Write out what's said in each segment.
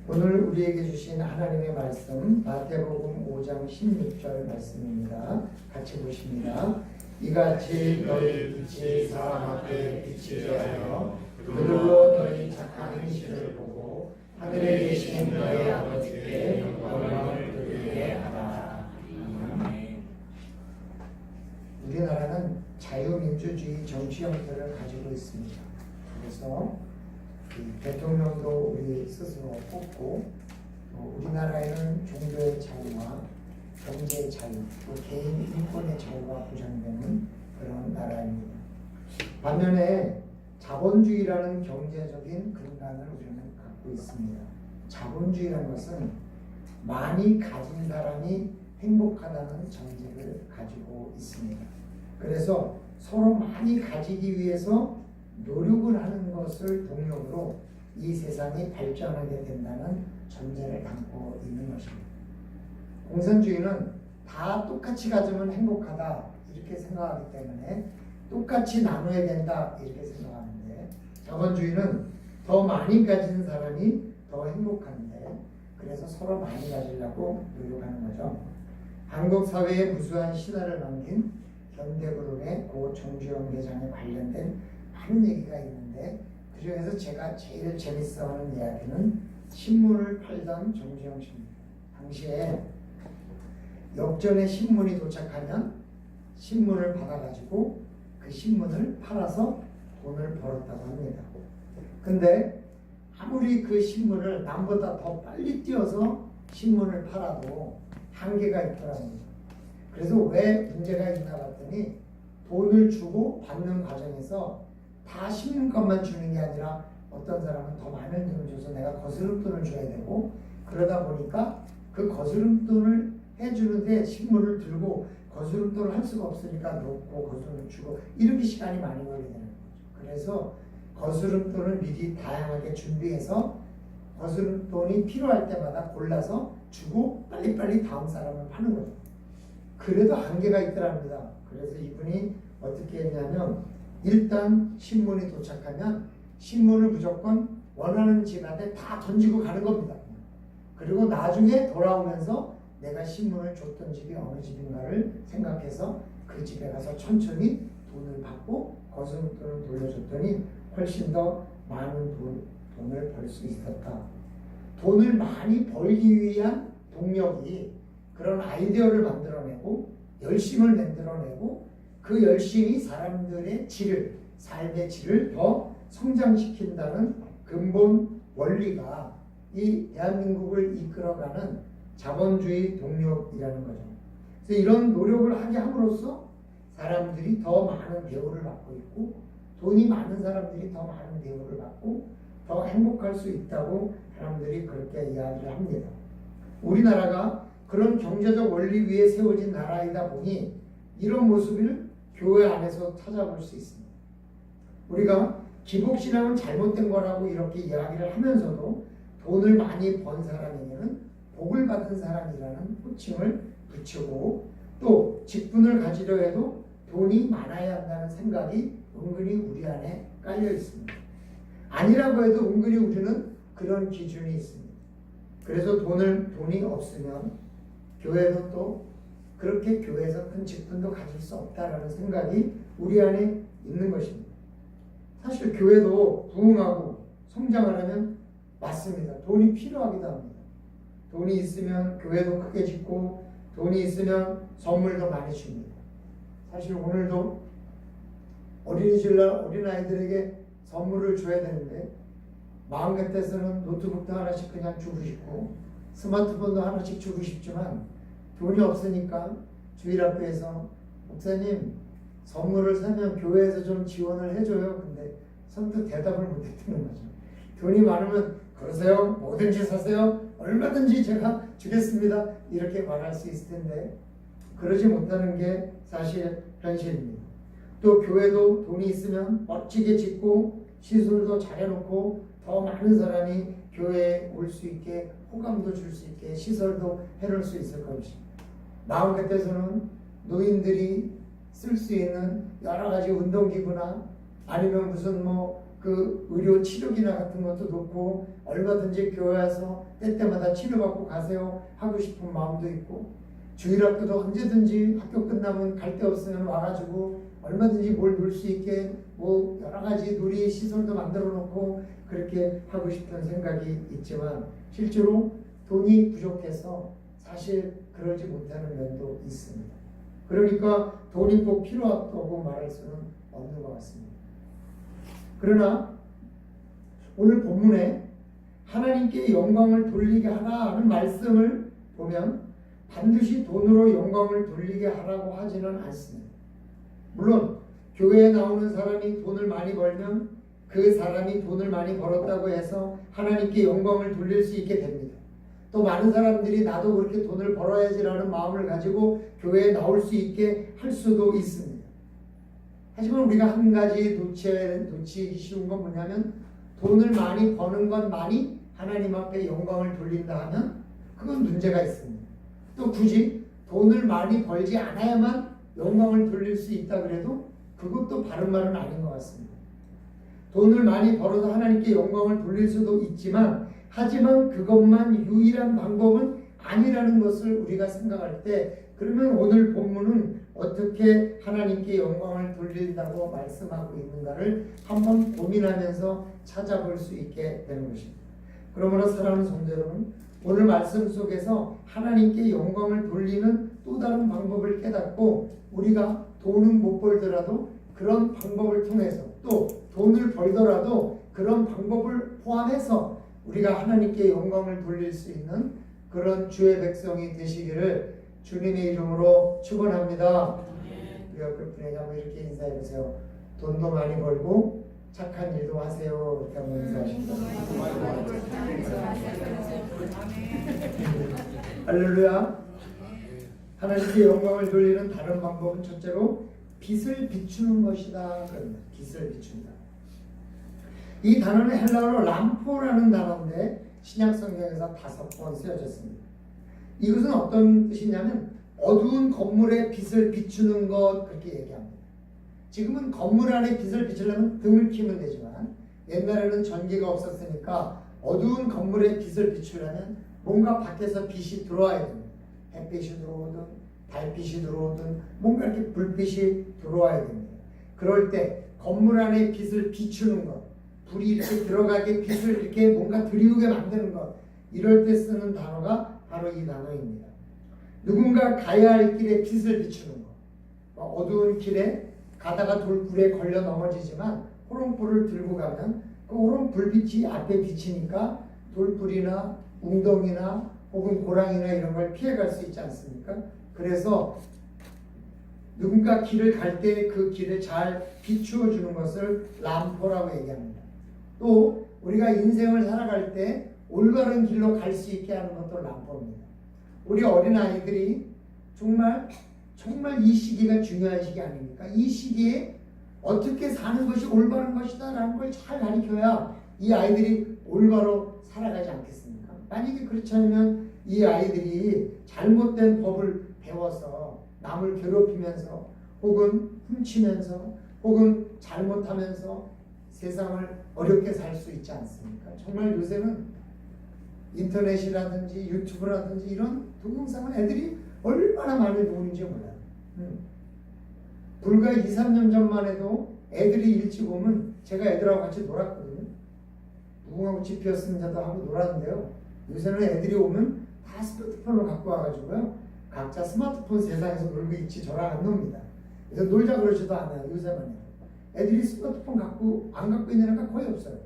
오늘 우리에게 주신 하나님의 말씀 마태복음 5장 16절 말씀입니다. 같이 보십니다. 이같이 너희 빛이 사람 앞에 비치게 하여 그들로 너희 착한 행실을 보고 하늘에 계신 너희 아버지께 영광을 돌리게 하라. 아멘. 우리나라는 자유민주주의 정치 형태를 가지고 있습니다. 그래서 대통령도 우리 스스로 뽑고, 우리나라에는 종교의 자유와 경제의 자유, 또 개인 인권의 자유가 보장되는 그런 나라입니다. 반면에 자본주의라는 경제적인 근간을 우리는 갖고 있습니다. 자본주의라는 것은 많이 가진 사람이 행복하다는 전제를 가지고 있습니다. 그래서 서로 많이 가지기 위해서 노력을 하는 것을 동력으로 이 세상이 발전하게 된다는 전제를 담고 있는 것입니다. 공산주의는 다 똑같이 가지면 행복하다 이렇게 생각하기 때문에 똑같이 나눠야 된다 이렇게 생각하는데, 자본주의는 더 많이 가진 사람이 더 행복한데, 그래서 서로 많이 가지려고 노력하는 거죠. 한국 사회에 무수한 신화를 남긴 현대그룹의 고 정주영 회장에 관련된 많은 얘기가 있는데, 그 중에서 제가 제일 재밌어하는 이야기는 신문을 팔던 정주영 씨입니다. 당시에 역전에 신문이 도착하면 신문을 받아가지고 그 신문을 팔아서 돈을 벌었다고 합니다. 근데 아무리 그 신문을 남보다 더 빨리 뛰어서 신문을 팔아도 한계가 있더라고요. 그래서 왜 문제가 있나 봤더니, 돈을 주고 받는 과정에서 다 신문값만 주는 게 아니라 어떤 사람은 더 많은 돈을 줘서 내가 거스름돈을 줘야 되고, 그러다 보니까 그 거스름돈을 해주는데 신문을 들고 거스름돈을 할 수가 없으니까 놓고 거스름을 주고, 이렇게 시간이 많이 걸리게 되는 거죠. 그래서 거스름돈을 미리 다양하게 준비해서 거스름돈이 필요할 때마다 골라서 주고 빨리빨리 다음 사람을 파는 거죠. 그래도 한계가 있더랍니다. 그래서 이분이 어떻게 했냐면, 일단 신문이 도착하면 신문을 무조건 원하는 집안에 다 던지고 가는 겁니다. 그리고 나중에 돌아오면서 내가 신문을 줬던 집이 어느 집인가를 생각해서 그 집에 가서 천천히 돈을 받고 거스름돈을 돌려줬더니 훨씬 더 많은 돈을 벌 수 있었다. 돈을 많이 벌기 위한 동력이 그런 아이디어를 만들어내고 열심을 만들어내고, 그 열심이 사람들의 질을, 삶의 질을 더 성장시킨다는 근본 원리가 이 대한민국을 이끌어가는 자본주의 동력이라는 거죠. 그래서 이런 노력을 하게 함으로써 사람들이 더 많은 대우를 받고 있고, 돈이 많은 사람들이 더 많은 대우를 받고 더 행복할 수 있다고 사람들이 그렇게 이야기를 합니다. 우리나라가 그런 경제적 원리 위에 세워진 나라이다 보니 이런 모습을 교회 안에서 찾아볼 수 있습니다. 우리가 기복신앙은 잘못된 거라고 이렇게 이야기를 하면서도 돈을 많이 번 사람에게는 복을 받은 사람이라는 호칭을 붙이고, 또 직분을 가지려 해도 돈이 많아야 한다는 생각이 은근히 우리 안에 깔려 있습니다. 아니라고 해도 은근히 우리는 그런 기준이 있습니다. 그래서 돈이 없으면 교회도 또 그렇게 교회에서 큰 직분도 가질 수 없다라는 생각이 우리 안에 있는 것입니다. 사실 교회도 부흥하고 성장하려면 맞습니다. 돈이 필요하기도 합니다. 돈이 있으면 교회도 크게 짓고, 돈이 있으면 선물도 많이 줍니다. 사실 오늘도 어린이집날 어린아이들에게 선물을 줘야 되는데, 마음 같아서는 노트북도 하나씩 그냥 주고 싶고 스마트폰도 하나씩 주고 싶지만 돈이 없으니까 주일학교에서 목사님 선물을 사면 교회에서 좀 지원을 해줘요. 근데 선뜻 대답을 못했다는 거죠. 돈이 많으면 그러세요, 뭐든지 사세요, 얼마든지 제가 주겠습니다 이렇게 말할 수 있을 텐데, 그러지 못하는 게 사실 현실입니다. 또 교회도 돈이 있으면 멋지게 짓고 시설도 잘해놓고 더 많은 사람이 교회에 올 수 있게 호감도 줄 수 있게 시설도 해놓을 수 있을 것입니다. 마음 같아서는 노인들이 쓸 수 있는 여러 가지 운동기구나 아니면 무슨 그 의료 치료기나 같은 것도 놓고 얼마든지 교회 와서 때때마다 치료받고 가세요 하고 싶은 마음도 있고, 주일학교도 언제든지 학교 끝나면 갈 데 없으면 와가지고 얼마든지 뭘 놀 수 있게 뭐 여러 가지 놀이 시설도 만들어 놓고 그렇게 하고 싶은 생각이 있지만, 실제로 돈이 부족해서 사실 그러지 못하는 면도 있습니다. 그러니까 돈이 꼭 필요하다고 말할 수는 없는 것 같습니다. 그러나 오늘 본문에 하나님께 영광을 돌리게 하라 하는 말씀을 보면 반드시 돈으로 영광을 돌리게 하라고 하지는 않습니다. 물론 교회에 나오는 사람이 돈을 많이 벌면 그 사람이 돈을 많이 벌었다고 해서 하나님께 영광을 돌릴 수 있게 됩니다. 또 많은 사람들이 나도 그렇게 돈을 벌어야지라는 마음을 가지고 교회에 나올 수 있게 할 수도 있습니다. 하지만 우리가 한 가지 놓치기 쉬운 건 뭐냐면, 돈을 많이 버는 것만이 하나님 앞에 영광을 돌린다 하면 그건 문제가 있습니다. 또 굳이 돈을 많이 벌지 않아야만 영광을 돌릴 수 있다 그래도 그것도 바른 말은 아닌 것 같습니다. 돈을 많이 벌어서 하나님께 영광을 돌릴 수도 있지만, 하지만 그것만 유일한 방법은 아니라는 것을 우리가 생각할 때, 그러면 오늘 본문은 어떻게 하나님께 영광을 돌린다고 말씀하고 있는가를 한번 고민하면서 찾아볼 수 있게 되는 것입니다. 그러므로 사랑하는 성도 여러분, 오늘 말씀 속에서 하나님께 영광을 돌리는 또 다른 방법을 깨닫고, 우리가 돈은 못 벌더라도 그런 방법을 통해서, 또 돈을 벌더라도 그런 방법을 포함해서 우리가 하나님께 영광을 돌릴 수 있는 그런 주의 백성이 되시기를 주님의 이름으로 축원합니다. 우리 옆에 분에게 한번 이렇게 인사해 보세요. 돈도 많이 벌고 착한 일도 하세요. 이렇게 한번 인사하십시오. 할렐루야. 하나님께 영광을 돌리는 다른 방법은 첫째로 빛을 비추는 것이다. 그럽니다. 빛을 비춘다. 이 단어는 헬라어로 람포라는 단어인데 신약 성경에서 5번 쓰여졌습니다. 이것은 어떤 뜻이냐면 어두운 건물에 빛을 비추는 것, 그렇게 얘기합니다. 지금은 건물 안에 빛을 비추려면 등을 켜면 되지만, 옛날에는 전기가 없었으니까 어두운 건물에 빛을 비추려면 뭔가 밖에서 빛이 들어와야 됩니다. 햇빛이 들어오든 달빛이 들어오든 뭔가 이렇게 불빛이 들어와야 됩니다. 그럴 때 건물 안에 빛을 비추는 것, 불이 이렇게 들어가게 빛을 이렇게 뭔가 들이우게 만드는 것, 이럴 때 쓰는 단어가 바로 이 단어입니다. 누군가 가야 할 길에 빛을 비추는 것. 어두운 길에 가다가 돌굴에 걸려 넘어지지만 호롱불을 들고 가면 그 호롱불빛이 앞에 비치니까 돌불이나 웅덩이나 혹은 고랑이나 이런 걸 피해갈 수 있지 않습니까? 그래서 누군가 길을 갈 때 그 길을 잘 비추어 주는 것을 람포라고 얘기합니다. 또 우리가 인생을 살아갈 때 올바른 길로 갈 수 있게 하는 것도 람포입니다. 우리 어린아이들이 정말 이 시기가 중요한 시기 아닙니까? 이 시기에 어떻게 사는 것이 올바른 것이다 라는 걸 잘 가르쳐야 이 아이들이 올바로 살아가지 않겠습니까? 만약에 그렇지 않으면 이 아이들이 잘못된 법을 배워서 남을 괴롭히면서 혹은 훔치면서 혹은 잘못하면서 세상을 어렵게 살 수 있지 않습니까? 정말 요새는 인터넷이라든지 유튜브라든지 이런 동영상을 애들이 얼마나 많이 보는지 몰라요. 불과 2, 3년 전만 해도 애들이 일찍 오면 제가 애들하고 같이 놀았거든요. 무궁화꽃이 피었습니다도 하고 놀았는데요. 요새는 애들이 오면 다 스마트폰을 갖고 와가지고요. 각자 스마트폰 세상에서 놀고 있지 저랑 안 놉니다. 그래서 놀자 그러지도 않아요. 요새만 해도. 애들이 스마트폰 안 갖고 있는 애가 거의 없어요.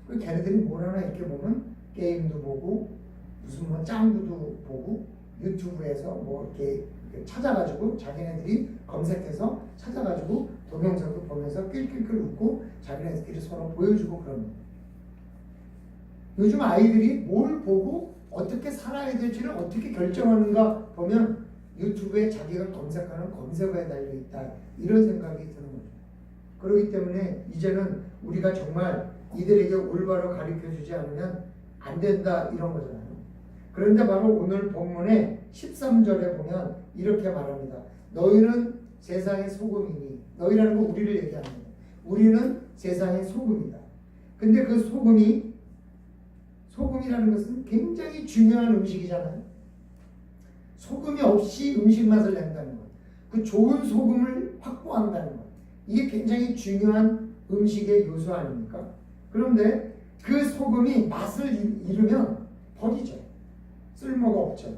그 걔네들이 뭘 하나 이렇게 보면 게임도 보고 무슨 뭐 짱구도 보고 유튜브에서 뭐 이렇게 찾아가지고 자기네들이 검색해서 찾아가지고 동영상도 보면서 낄낄낄 웃고 자기네들끼리 서로 보여주고 그럽니다. 요즘 아이들이 뭘 보고 어떻게 살아야 될지를 어떻게 결정하는가 보면 유튜브에 자기가 검색하는 검색어에 달려있다, 이런 생각이 드는 거죠. 그렇기 때문에 이제는 우리가 정말 이들에게 올바로 가르쳐주지 않으면 안 된다, 이런 거잖아요. 그런데 바로 오늘 본문의 13절에 보면 이렇게 말합니다. 너희는 세상의 소금이니, 너희라는 건 우리를 얘기합니다. 우리는 세상의 소금이다. 근데 그 소금이라는 것은 굉장히 중요한 음식이잖아요. 소금이 없이 음식 맛을 낸다는 것, 그 좋은 소금을 확보한다는 것, 이게 굉장히 중요한 음식의 요소 아닙니까? 그런데 그 소금이 맛을 잃으면 버리죠. 쓸모가 없죠.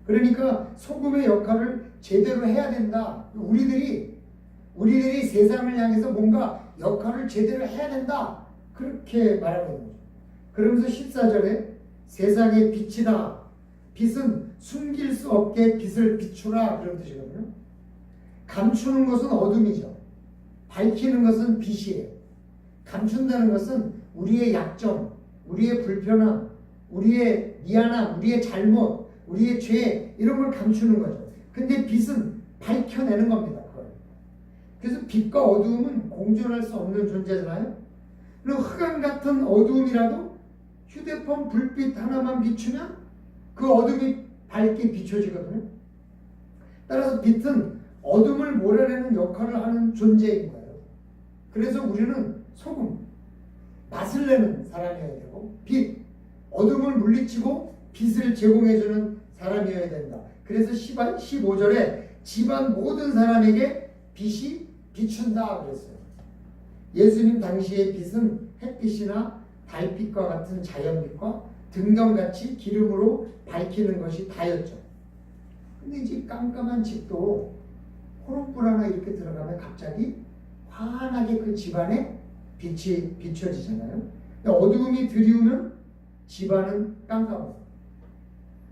그러니까 소금의 역할을 제대로 해야 된다. 우리들이 세상을 향해서 뭔가 역할을 제대로 해야 된다. 그렇게 말하고 있는 거죠. 그러면서 14절에 세상의 빛이다. 빛은 숨길 수 없게 빛을 비추라. 그런 뜻이거든요. 감추는 것은 어둠이죠. 밝히는 것은 빛이에요. 감춘다는 것은 우리의 약점, 우리의 불편함, 우리의 미안함, 우리의 잘못, 우리의 죄, 이런 걸 감추는 거죠. 근데 빛은 밝혀내는 겁니다. 그걸. 그래서 빛과 어두움은 공존할 수 없는 존재잖아요. 그리고 흑암 같은 어두움이라도 휴대폰 불빛 하나만 비추면 그 어둠이 밝게 비춰지거든요. 따라서 빛은 어둠을 몰아내는 역할을 하는 존재인 거예요. 그래서 우리는 소금, 맛을 내는 사람이어야 되고, 빛, 어둠을 물리치고 빛을 제공해주는 사람이어야 된다. 그래서 15절에 집안 모든 사람에게 빛이 비춘다 그랬어요. 예수님 당시의 빛은 햇빛이나 달빛과 같은 자연빛과 등경같이 기름으로 밝히는 것이 다였죠. 근데 이제 깜깜한 집도 호롱불 하나 이렇게 들어가면 갑자기 환하게 그 집안에 빛이 비춰지잖아요. 어두움이 들이우면 집안은 깜깜해요.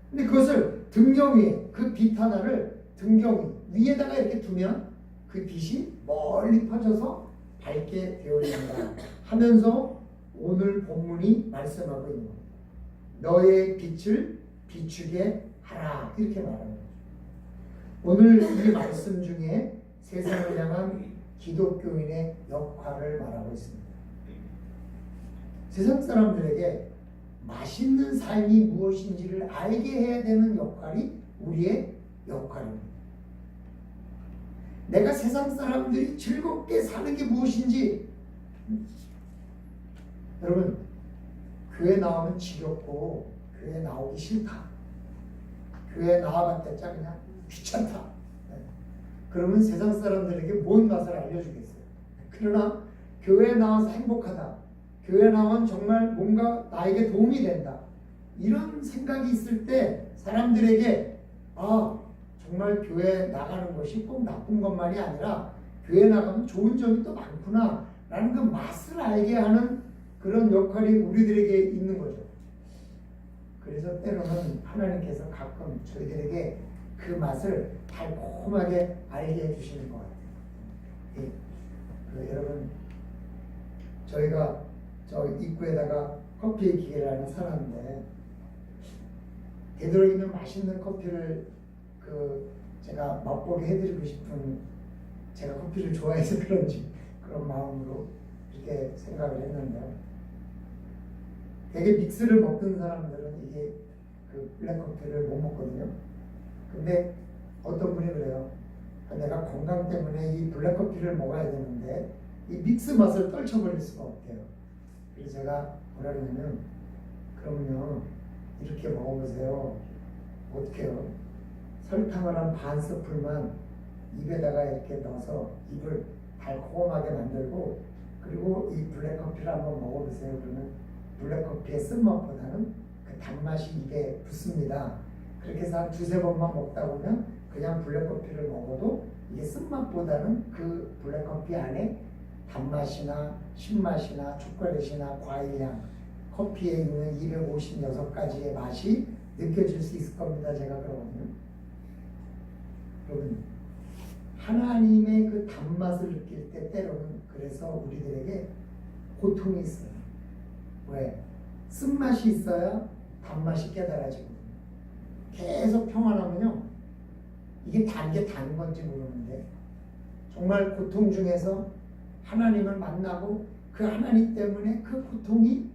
근데 그것을 등경 위에, 그 빛 하나를 등경 위에다가 이렇게 두면 그 빛이 멀리 퍼져서 밝게 되어진다 하면서 오늘 본문이 말씀하고 있는 겁니다. 너의 빛을 비추게 하라, 이렇게 말하는 거죠. 오늘 이 말씀 중에 세상을 향한 기독교인의 역할을 말하고 있습니다. 세상 사람들에게 맛있는 삶이 무엇인지를 알게 해야 되는 역할이 우리의 역할입니다. 내가 세상 사람들이 즐겁게 사는 게 무엇인지, 여러분, 교회 나오면 지겹고 교회 나오기 싫다. 교회 나와봤자 그냥 귀찮다. 그러면 세상 사람들에게 뭔 맛을 알려주겠어요. 그러나 교회 나와서 행복하다. 교회 나오면 정말 뭔가 나에게 도움이 된다. 이런 생각이 있을 때 사람들에게 정말 교회 나가는 것이 꼭 나쁜 것만이 아니라 교회 나가면 좋은 점이 또 많구나 라는 그 맛을 알게 하는 그런 역할이 우리들에게 있는 거죠. 그래서 때로는 하나님께서 가끔 저희들에게 그 맛을 달콤하게 알게 해주시는 것 같아요. 여러분, 저희가 저 입구에다가 커피 기계를 하나 사놨는데 되도록이면 맛있는 커피를 제가 맛보게 해드리고 싶은, 제가 커피를 좋아해서 그런지 그런 마음으로 이렇게 생각을 했는데요. 되게 믹스를 먹던 사람들은 이게 그 블랙커피를 못 먹거든요. 근데 어떤 분이 그래요. 내가 건강 때문에 이 블랙커피를 먹어야 되는데 이 믹스 맛을 떨쳐버릴 수가 없대요. 그래서 제가 뭐라 그러냐면, 그럼요 이렇게 먹어보세요. 어떻게 해요? 설탕을 한 반 스푼만 입에다가 이렇게 넣어서 입을 달콤하게 만들고, 그리고 이 블랙커피를 한번 먹어보세요. 그러면 블랙커피의 쓴맛보다는 그 단맛이 입에 붙습니다. 그렇게 해서 한 두세 번만 먹다 보면 그냥 블랙커피를 먹어도 이게 쓴맛보다는 그 블랙커피 안에 단맛이나 신맛이나 초콜릿이나 과일향, 커피에 있는 256가지의 맛이 느껴질 수 있을 겁니다. 제가 그러거든요. 여러분, 하나님의 그 단맛을 느낄 때 때로는 그래서 우리들에게 고통이 있어요. 왜? 쓴맛이 있어야 단맛이 깨달아지거든요. 계속 평안하면요, 이게 단 게 단 건지 모르는데 정말 고통 중에서 하나님을 만나고 그 하나님 때문에 그 고통이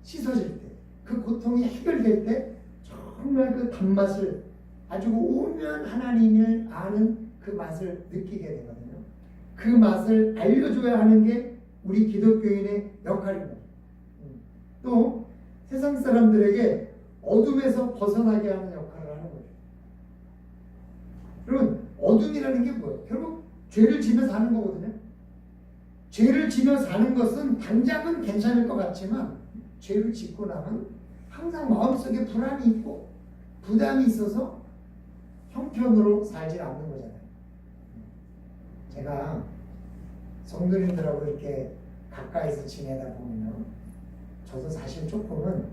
씻어질 때, 그 고통이 해결될 때 정말 그 단맛을, 아주 오면 하나님을 아는 그 맛을 느끼게 되거든요. 그 맛을 알려줘야 하는 게 우리 기독교인의 역할입니다. 또 세상 사람들에게 어둠에서 벗어나게 하는 역할을 하는 거죠. 여러분, 어둠이라는 게 뭐예요? 결국 죄를 지며 사는 거거든요. 죄를 지며 사는 것은 당장은 괜찮을 것 같지만 죄를 짓고 나면 항상 마음속에 불안이 있고 부담이 있어서 형편으로 살지 않는 거잖아요. 제가 성도님들하고 이렇게 가까이서 지내다 보면 저도 사실 조금은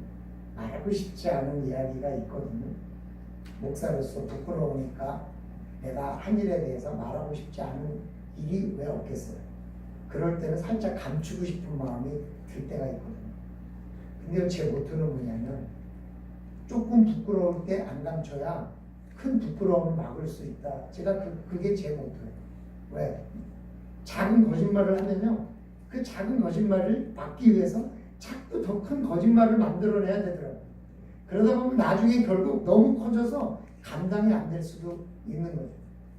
말하고 싶지 않은 이야기가 있거든요. 목사로서 부끄러우니까 내가 한 일에 대해서 말하고 싶지 않은 일이 왜 없겠어요. 그럴 때는 살짝 감추고 싶은 마음이 들 때가 있거든요. 근데 제 모토는 뭐냐면 조금 부끄러울 때 안 감춰야 큰 부끄러움을 막을 수 있다. 제가 그게 제 모토예요. 왜? 작은 거짓말을 하면요, 그 작은 거짓말을 막기 위해서 자꾸 더 큰 거짓말을 만들어내야 되더라고요. 그러다 보면 나중에 결국 너무 커져서 감당이 안 될 수도 있는 거죠.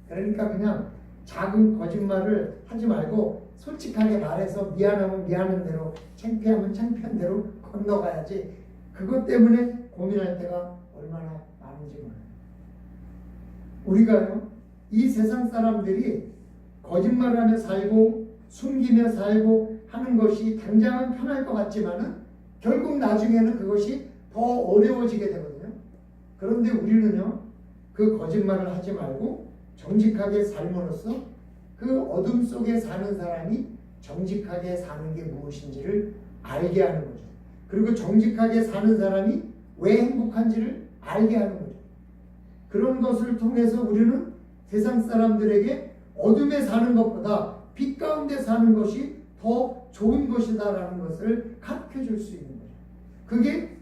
그러니까 그냥 작은 거짓말을 하지 말고 솔직하게 말해서 미안하면 미안한 대로, 창피하면 창피한 대로 건너가야지. 그것 때문에 고민할 때가 얼마나 많은지 몰라요. 우리가요, 이 세상 사람들이 거짓말을 하며 살고 숨기며 살고 하는 것이 당장은 편할 것 같지만은 결국 나중에는 그것이 더 어려워지게 되거든요. 그런데 우리는요, 그 거짓말을 하지 말고 정직하게 삶으로써 그 어둠 속에 사는 사람이 정직하게 사는 게 무엇인지를 알게 하는 거죠. 그리고 정직하게 사는 사람이 왜 행복한지를 알게 하는 거죠. 그런 것을 통해서 우리는 세상 사람들에게 어둠에 사는 것보다 빛 가운데 사는 것이 더 좋은 것이다라는 것을 가르쳐 줄 수 있는 거죠. 그게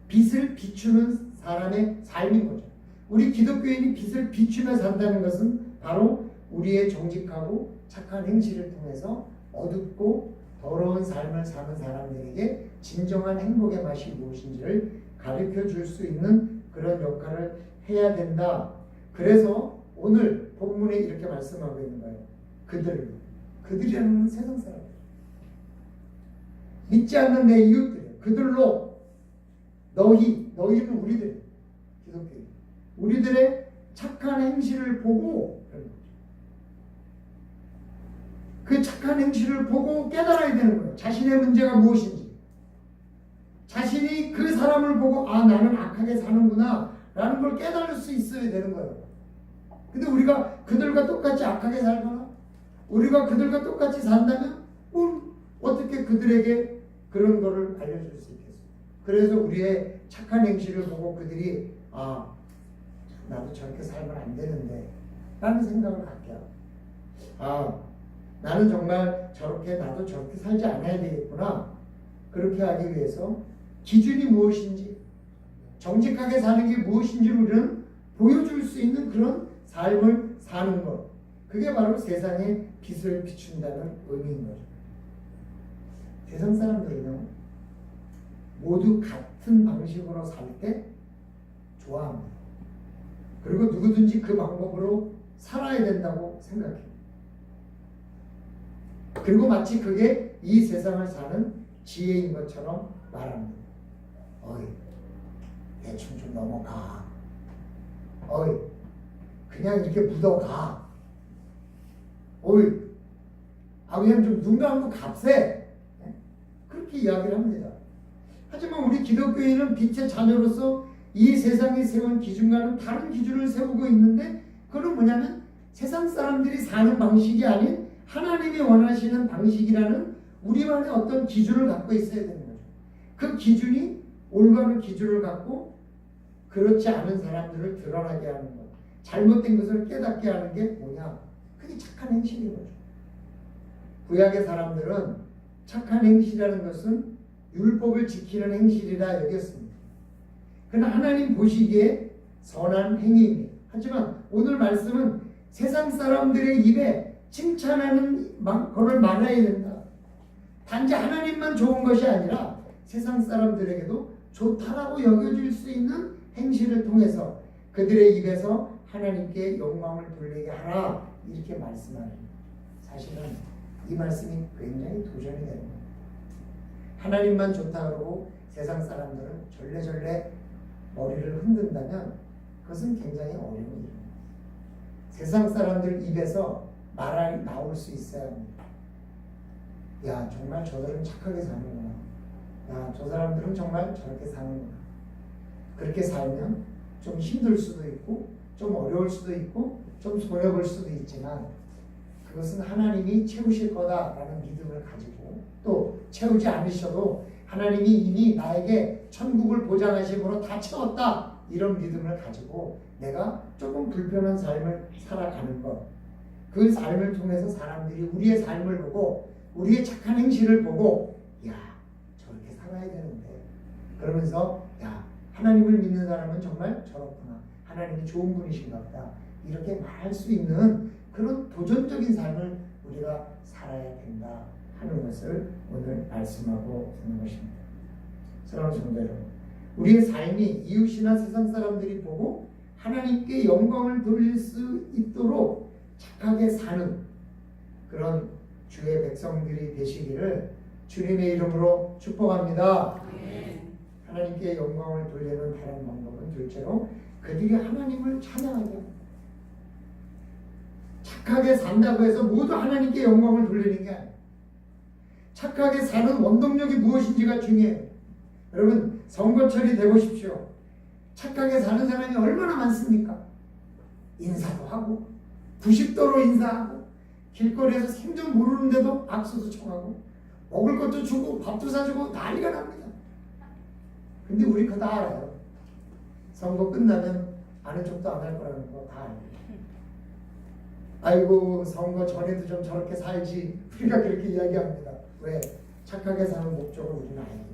빛을 비추는 사람의 삶인 거죠. 우리 기독교인이 빛을 비추며 산다는 것은 바로 우리의 정직하고 착한 행실을 통해서 어둡고 더러운 삶을 사는 사람들에게 진정한 행복의 맛이 무엇인지를 가르쳐 줄 수 있는 그런 역할을 해야 된다. 그래서 오늘 본문에 이렇게 말씀하고 있는 거예요. 그들이라는 세상 사람들, 믿지 않는 내 이웃들, 그들로 너희는 우리들, 기독교인, 우리들의 착한 행실을 보고, 그 착한 행실을 보고 깨달아야 되는 거예요. 자신의 문제가 무엇인지. 자신이 그 사람을 보고 나는 악하게 사는구나 라는 걸 깨달을 수 있어야 되는 거예요. 근데 우리가 그들과 똑같이 악하게 살거나 우리가 그들과 똑같이 산다면 어떻게 그들에게 그런 거를 알려줄 수 있겠어요. 그래서 우리의 착한 행실을 보고 그들이 나도 저렇게 살면 안 되는데 라는 생각을 갖게 하고 나는 정말 나도 저렇게 살지 않아야 되겠구나. 그렇게 하기 위해서 기준이 무엇인지, 정직하게 사는 게 무엇인지를 우리는 보여줄 수 있는 그런 삶을 사는 것. 그게 바로 세상에 빛을 비춘다는 의미인 거죠. 세상 사람들은요, 모두 같은 방식으로 살 때 좋아합니다. 그리고 누구든지 그 방법으로 살아야 된다고 생각해요. 그리고 마치 그게 이 세상을 사는 지혜인 것처럼 말합니다. 대충 좀 넘어가. 그냥 이렇게 묻어가. 그냥 좀 눈 감고 값세. 그렇게 이야기를 합니다. 하지만 우리 기독교인은 빛의 자녀로서 이 세상이 세운 기준과는 다른 기준을 세우고 있는데, 그건 뭐냐면 세상 사람들이 사는 방식이 아닌 하나님이 원하시는 방식이라는 우리만의 어떤 기준을 갖고 있어야 되는 거죠. 그 기준이 올바른 기준을 갖고 그렇지 않은 사람들을 드러나게 하는 것, 잘못된 것을 깨닫게 하는 게 뭐냐? 그게 착한 행실인 거죠. 구약의 사람들은 착한 행실이라는 것은 율법을 지키는 행실이라 여겼습니다. 그러나 하나님 보시기에 선한 행위입니다. 하지만 오늘 말씀은 세상 사람들의 입에 칭찬하는 것을 말아야 된다. 단지 하나님만 좋은 것이 아니라 세상 사람들에게도 좋다라고 여겨질 수 있는 행실을 통해서 그들의 입에서 하나님께 영광을 돌리게 하라, 이렇게 말씀하는 거예요. 사실은 이 말씀이 굉장히 도전이 되는 거예요. 하나님만 좋다 그러고 세상 사람들은 절레절레 머리를 흔든다면 그것은 굉장히 어려운 일입니다. 세상 사람들 입에서 말이 나올 수 있어야 합니다. 야, 정말 저들은 착하게 사는구나. 야, 저 사람들은 정말 저렇게 사는구나. 그렇게 살면 좀 힘들 수도 있고 좀 어려울 수도 있고 좀 손해볼 수도 있지만 그것은 하나님이 채우실 거다라는 믿음을 가지고 또 채우지 않으셔도 하나님이 이미 나에게 천국을 보장하심으로 다 채웠다 이런 믿음을 가지고 내가 조금 불편한 삶을 살아가는 것, 그 삶을 통해서 사람들이 우리의 삶을 보고 우리의 착한 행실을 보고 야, 저렇게 살아야 되는데 그러면서 야, 하나님을 믿는 사람은 정말 저렇구나, 하나님이 좋은 분이신가 보다 이렇게 말할 수 있는 그런 도전적인 삶을 우리가 살아야 된다 하는 것을 오늘 말씀하고 있는 것입니다. 사랑하는 성도 여러분, 우리의 삶이 이웃이나 세상 사람들이 보고 하나님께 영광을 돌릴 수 있도록 착하게 사는 그런 주의 백성들이 되시기를 주님의 이름으로 축복합니다. 하나님께 영광을 돌리는 다른 방법은 둘째로 그들이 하나님을 찬양하게 합니다. 착하게 산다고 해서 모두 하나님께 영광을 돌리는 게 아니에요. 착하게 사는 원동력이 무엇인지가 중요해요. 여러분, 선거철이 되보십시오. 착하게 사는 사람이 얼마나 많습니까? 인사도 하고 90도로 인사하고 길거리에서 생전 모르는데도 악수도 청하고 먹을 것도 주고 밥도 사주고 난리가 납니다. 근데 우리 그거 다 알아요. 선거 끝나면 아는 척도 안 할 거라는 거 다 알아요. 아이고, 선거 전에도 좀 저렇게 살지. 우리가 그렇게 이야기합니다. 왜? 착하게 사는 목적을 우리는 알아요.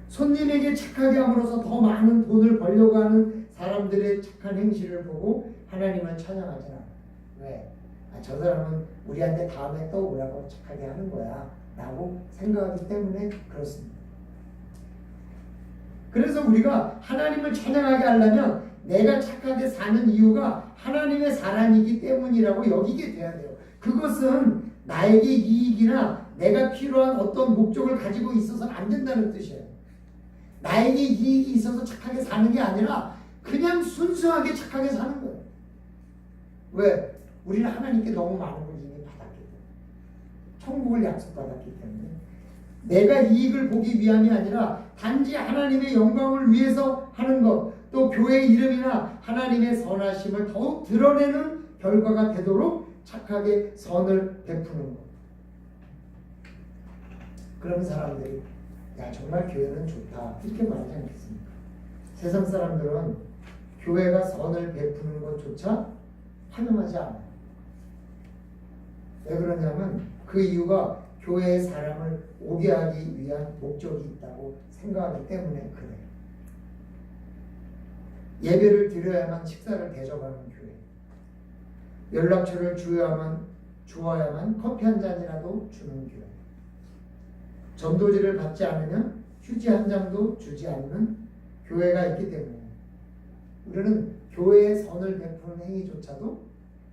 손님에게 착하게 함으로써 더 많은 돈을 벌려고 하는 사람들의 착한 행실을 보고 하나님을 찬양하지 않아요. 왜? 아, 저 사람은 우리한테 다음에 또 오라고 착하게 하는 거야 라고 생각하기 때문에 그렇습니다. 그래서 우리가 하나님을 찬양하게 하려면 내가 착하게 사는 이유가 하나님의 사람이기 때문이라고 여기게 돼야 돼요. 그것은 나에게 이익이나 내가 필요한 어떤 목적을 가지고 있어서는 안 된다는 뜻이에요. 나에게 이익이 있어서 착하게 사는 게 아니라 그냥 순수하게 착하게 사는 거예요. 왜? 우리는 하나님께 너무 많은 걸 이미 받았기 때문에, 천국을 약속받았기 때문에 내가 이익을 보기 위함이 아니라 단지 하나님의 영광을 위해서 하는 것, 또 교회의 이름이나 하나님의 선하심을 더욱 드러내는 결과가 되도록 착하게 선을 베푸는 것. 그런 사람들이 야, 정말 교회는 좋다 이렇게 말하지 않겠습니까? 세상 사람들은 교회가 선을 베푸는 것조차 환영하지 않아요. 왜 그러냐면 그 이유가 교회의 사람을 오게 하기 위한 목적이 있다고 생각하기 때문에 그래요. 예배를 드려야만 식사를 대접하는 교회, 연락처를 주어야만 커피 한 잔이라도 주는 교회, 전도지를 받지 않으면 휴지 한 장도 주지 않는 교회가 있기 때문에 우리는 교회의 선을 베푸는 행위조차도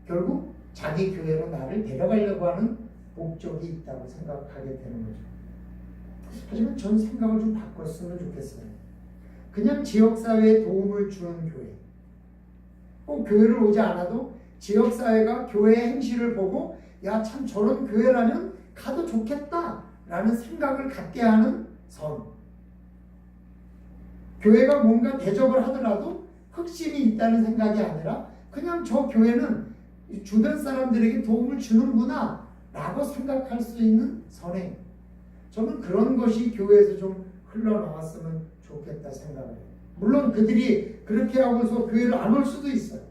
결국 자기 교회로 나를 데려가려고 하는 목적이 있다고 생각하게 되는 거죠. 하지만 전 생각을 좀 바꿨으면 좋겠어요. 그냥 지역사회에 도움을 주는 교회, 꼭 교회를 오지 않아도 지역사회가 교회의 행실을 보고 야, 참 저런 교회라면 가도 좋겠다 라는 생각을 갖게 하는 선. 교회가 뭔가 대접을 하더라도 흑심이 있다는 생각이 아니라 그냥 저 교회는 주변 사람들에게 도움을 주는구나 라고 생각할 수 있는 선행. 저는 그런 것이 교회에서 좀 흘러나왔으면 좋겠다 생각을 해요. 물론 그들이 그렇게 하고서 교회를 안 올 수도 있어요.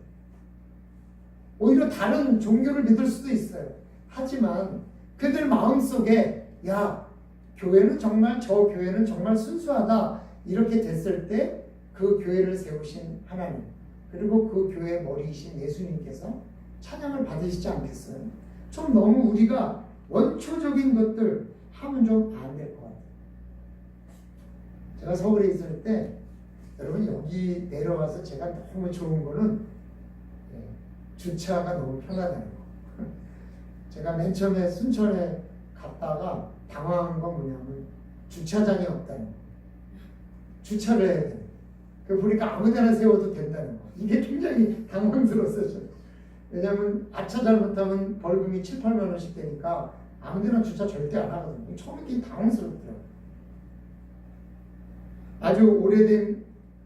오히려 다른 종교를 믿을 수도 있어요. 하지만 그들 마음속에 야, 교회는 정말 저 교회는 정말 순수하다 이렇게 됐을 때 그 교회를 세우신 하나님, 그리고 그 교회의 머리이신 예수님께서 찬양을 받으시지 않겠어요? 좀 너무 우리가 원초적인 것들 하면 좀 안 될 것 같아요. 제가 서울에 있을 때 여러분 여기 내려와서 제가 너무 좋은 거는 주차가 너무 편하다는 거. 제가 맨 처음에 순천에 갔다가 당황한 건 뭐냐면 주차장이 없다는 거. 주차를 해야 돼. 그 보니까 아무데나 세워도 된다는 거. 이게 굉장히 당황스러웠어요. 왜냐하면 아차 잘못하면 벌금이 7, 8만 원씩 되니까 아무데나 주차 절대 안 하거든요. 처음에 되게 당황스럽더라고요. 아주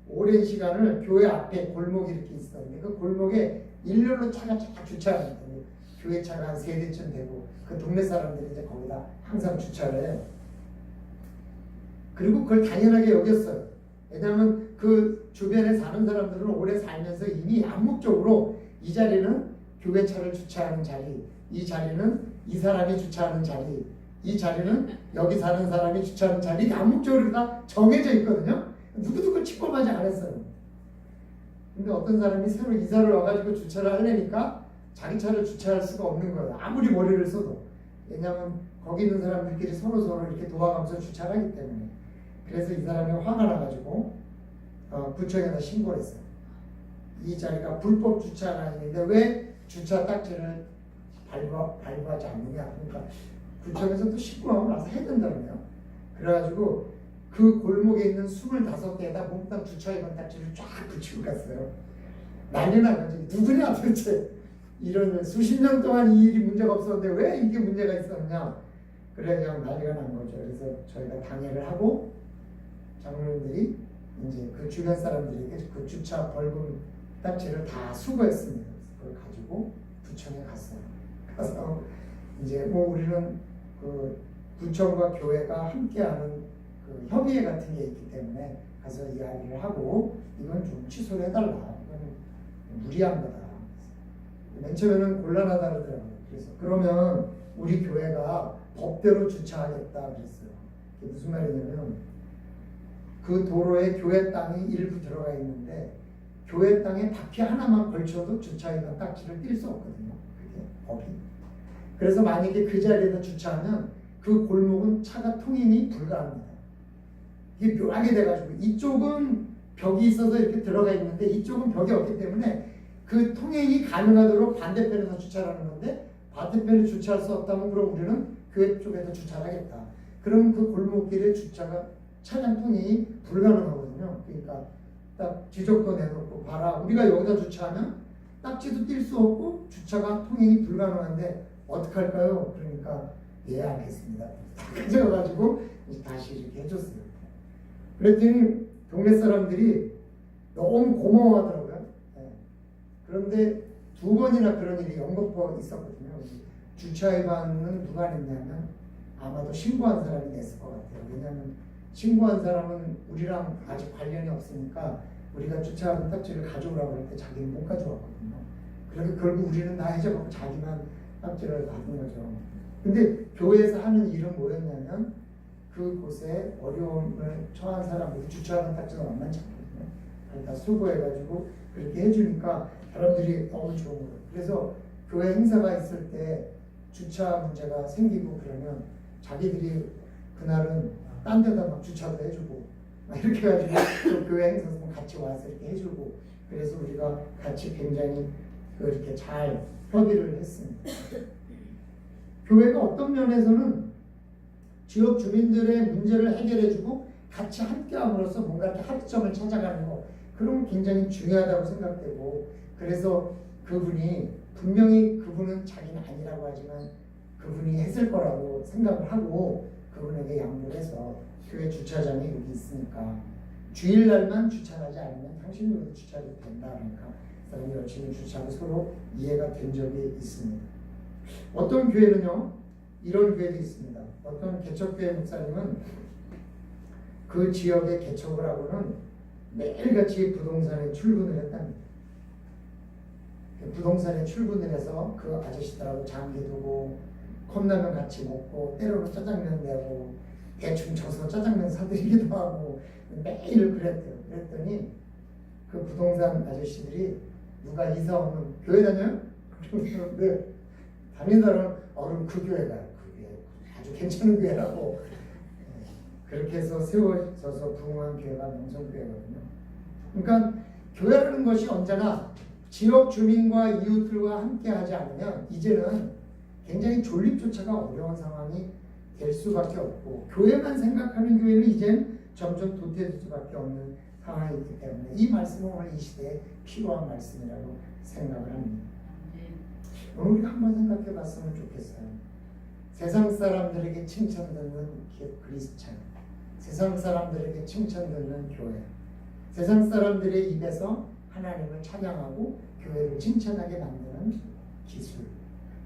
오랜 시간을 교회 앞에 골목이 이렇게 있었는데 그 골목에 일렬로 차가 쫙 주차합니다. 교회 차가 한 3대쯤 되고 그 동네 사람들이 이제 거기다 항상 주차를 해요. 그리고 그걸 당연하게 여겼어요. 왜냐하면 그 주변에 사는 사람들은 오래 살면서 이미 암묵적으로 이 자리는 교회 차를 주차하는 자리, 이 자리는 이 사람이 주차하는 자리, 이 자리는 여기 사는 사람이 주차하는 자리, 암묵적으로 다 정해져 있거든요. 누구도 그걸 침범하지 않았어요. 근데 어떤 사람이 새로 이사를 와가지고 주차를 하려니까 자기 차를 주차할 수가 없는 거예요. 아무리 머리를 써도. 왜냐하면 거기 있는 사람들끼리 서로 이렇게 도와가면서 주차를 하기 때문에. 그래서 이 사람이 화가 나가지고 구청에다 신고를 했어요. 이 자리가 불법 주차가 아닌데 왜 주차 딱지를 발부하지 않느냐. 그러니까 구청에서 또 신고하고 나서 해야 된다고요. 그래가지고 그 골목에 있는 25대에다 몽땅 주차위반 딱지를 쫙 붙이고 갔어요. 난리 난 거지. 누구냐 도대체. 이런 수십 년 동안 이 일이 문제가 없었는데 왜 이게 문제가 있었느냐. 그래 그냥 난리가 난 거죠. 그래서 저희가 당회를 하고 장로님들이 이제 그 주변 사람들에게 그 주차 벌금 딱지를 다 수거했습니다. 그걸 가지고 구청에 갔어요. 가서 이제 뭐 우리는 그 구청과 교회가 함께하는 그 협의회 같은 게 있기 때문에 가서 이야기를 하고 이건 좀 취소를 해달라. 이건 무리한 거다. 맨 처음에는 곤란하다 그러더라고요. 그래서 그러면 우리 교회가 법대로 주차하겠다 그랬어요. 그게 무슨 말이냐면 그 도로에 교회 땅이 일부 들어가 있는데 교회 땅에 바퀴 하나만 걸쳐도 주차위반 딱지를 띨 수 없거든요. 그게 법이. 그래서 만약에 그 자리에다 주차하면 그 골목은 차가 통행이 불가합니다. 이게 묘하게 돼가지고 이쪽은 벽이 있어서 이렇게 들어가 있는데 이쪽은 벽이 없기 때문에 그 통행이 가능하도록 반대편에서 주차를 하는 건데 반대편에 주차할 수 없다면 그럼 우리는 교회 쪽에서 주차를 하겠다. 그럼 그 골목길에 주차가 차량 통행이 불가능하거든요. 그러니까 딱 지적도 내놓고 봐라. 우리가 여기다 주차하면 딱지도 띨 수 없고 주차가 통행이 불가능한데 어떡할까요? 그러니까 예 알겠습니다. 가져가지고 다시 이렇게 해줬어요. 그랬더니 동네 사람들이 너무 고마워하더라고요. 네. 그런데 2번이나 그런 일이 연거푸 있었거든요. 주차 위반은 누가 냈냐면 아마도 신고한 사람이 냈을 것 같아요. 왜냐하면 신고한 사람은 우리랑 아직 관련이 없으니까 우리가 주차하는 딱지를 가져오라고 할 때 자기는 못 가져왔거든요. 그래서 결국 우리는 다 해줘갖고 자기만 딱지를 받은 거죠. 근데 교회에서 하는 일은 뭐였냐면 그곳에 어려움을 처한 사람들이 주차하는 딱지가 만만치 않거든요. 그러니까 수고해가지고 그렇게 해주니까 사람들이 너무 좋은 거예요. 그래서 교회 행사가 있을 때 주차 문제가 생기고 그러면 자기들이 그날은 딴 데다 막 주차도 해주고 막 이렇게 해가지고 또 교회 행사에서 같이 와서 이렇게 해주고 그래서 우리가 같이 굉장히 이렇게 잘 협의를 했습니다. 교회가 어떤 면에서는 지역 주민들의 문제를 해결해주고 같이 함께함으로써 뭔가 이렇게 합점을 찾아가는 거 그런 거 굉장히 중요하다고 생각되고 그래서 그분이 분명히 그분은 자기는 아니라고 하지만 그분이 했을 거라고 생각을 하고 그분에게 양보를 해서 교회 주차장이 여기 있으니까 주일날만 주차하지 않으면 당신들도 주차해도 된다 그러니까 사람이 열심히 주차하고 서로 이해가 된 적이 있습니다. 어떤 교회는요 이런 교회도 있습니다. 어떤 개척교회 목사님은 그 지역에 개척을 하고는 매일같이 부동산에 출근을 했답니다. 부동산에 출근을 해서 그 아저씨들하고 장기 두고 컵라면 같이 먹고 때로는 짜장면 내고 대충 져서 짜장면 사드리기도 하고 매일 그랬대요. 그랬더니 그 부동산 아저씨들이 누가 이사 오면 교회 다녀요? 그런데 다니다는 그럼 그 교회가 그게 아주 괜찮은 교회라고 그렇게 해서 세워져서 부흥한 교회가 명성교회거든요. 그러니까 교회라는 것이 언제나 지역 주민과 이웃들과 함께 하지 않으면 이제는 굉장히 존립조차가 어려운 상황이 될 수밖에 없고 교회만 생각하는 교회는 이젠 점점 도태될 수밖에 없는 상황이 있기 때문에 이 말씀은 오늘 이 시대에 필요한 말씀이라고 생각을 합니다. 오늘 우리가 한번 생각해 봤으면 좋겠어요. 세상 사람들에게 칭찬 듣는 크리스찬, 세상 사람들에게 칭찬 듣는 교회, 세상 사람들의 입에서 하나님을 찬양하고 교회를 칭찬하게 만드는 기술,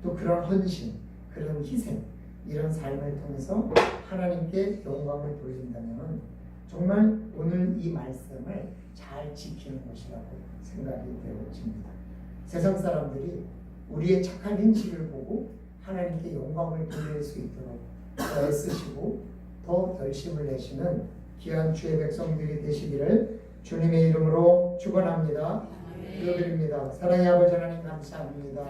또 그런 헌신, 그런 희생, 이런 삶을 통해서 하나님께 영광을 돌린다면 정말 오늘 이 말씀을 잘 지키는 것이라고 생각이 되어집니다. 세상 사람들이 우리의 착한 행실을 보고 하나님께 영광을 돌릴 수 있도록 더 애쓰시고 더 결심을 내시는 귀한 주의 백성들이 되시기를 주님의 이름으로 축원합니다. 기도드립니다. 사랑의 아버지 하나님 감사합니다.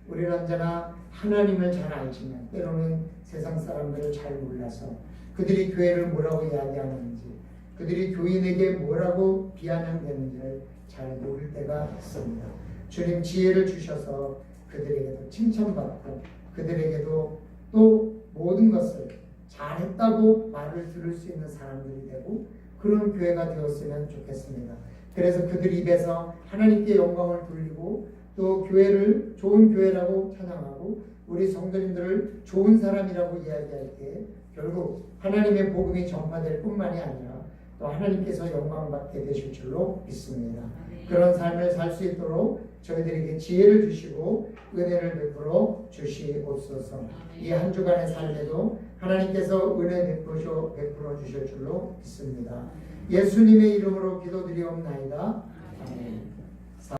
우리는 언제나 하나님을 잘 알지만 때로는 세상 사람들을 잘 몰라서 그들이 교회를 뭐라고 이야기하는지, 그들이 교인에게 뭐라고 비아냥대는지를 잘 모를 때가 있습니다. 주님 지혜를 주셔서 그들에게도 칭찬받고 그들에게도 또 모든 것을 잘했다고 말을 들을 수 있는 사람들이 되고 그런 교회가 되었으면 좋겠습니다. 그래서 그들 입에서 하나님께 영광을 돌리고 또 교회를 좋은 교회라고 찬양하고 우리 성도님들을 좋은 사람이라고 이야기할 때 결국 하나님의 복음이 전파될 뿐만이 아니라 또 하나님께서 영광받게 되실 줄로 믿습니다. 그런 삶을 살 수 있도록 저희들에게 지혜를 주시고 은혜를 베풀어 주시옵소서. 이 한 주간의 삶에도 하나님께서 은혜 베풀어 주실 줄로 믿습니다. 예수님의 이름으로 기도드리옵나이다. 아멘.